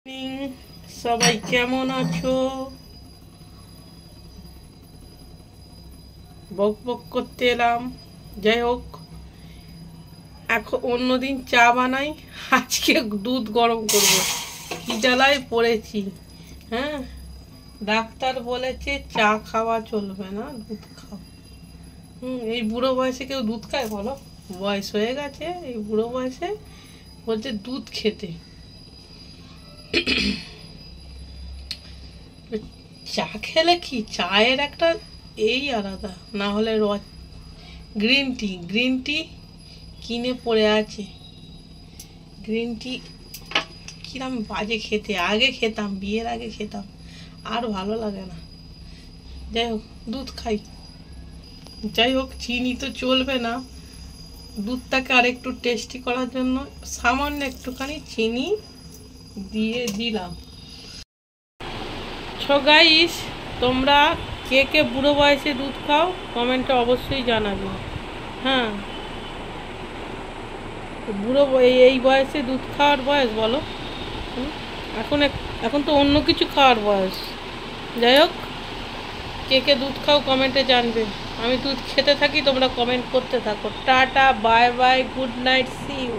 Morning, সবাই কেমন আছো? বক বক করতে এলাম। যাই হোক, এখন অন্যদিন চা বানাই, আজকে দুধ গরম করব। কি জ্বালায় পড়েছি। হ্যাঁ, ডাক্তার বলেছে চা খাওয়া চলবে না, দুধ খাও। এই বুড়ো বয়সে কেউ দুধ খায় বলো? বয়স হয়ে গেছে, এই বুড়ো বয়সে বলছে দুধ খেতে। চা খেলে কি, চায়ের একটা এই আলাদা, না হলে গ্রিন টি কিনে পড়ে আছে। গ্রিন টি কিরম বাজে খেতে, আগে খেতাম, বিয়ের আগে খেতাম, আর ভালো লাগে না। যাই হোক, দুধ খাই। যাই হোক, চিনি তো চলবে না, দুধটাকে আর একটু টেস্টি করার জন্য সামান্য একটুখানি চিনি দিয়ে দিলাম। সো গাইস, তোমরা কে কে বুড়ো বয়সে দুধ খাও কমেন্টে অবশ্যই জানাবে। হ্যাঁ, বুড়ো এই বয়সে দুধ খাওয়ার বয়স বলো? এখন এখন তো অন্য কিছু খাওয়ার বয়স। যাই হোক, কে কে দুধ খাও কমেন্টে জানবে। আমি দুধ খেতে থাকি, তোমরা কমেন্ট করতে থাকো। Tata, bye bye, good night, see you.